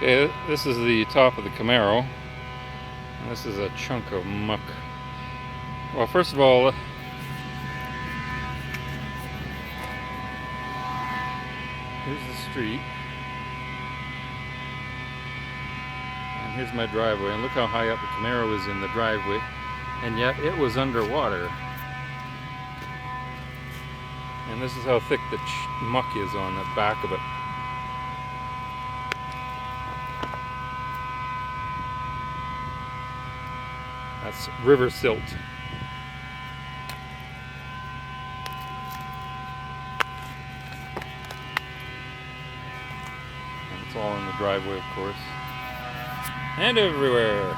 Okay, this is the top of the Camaro, and this is a chunk of muck. Well, first of all, here's the street, and here's my driveway, and look how high up the Camaro is in the driveway, and yet it was underwater. And this is how thick the muck is on the back of it. That's river silt. And it's all in the driveway, of course. And everywhere.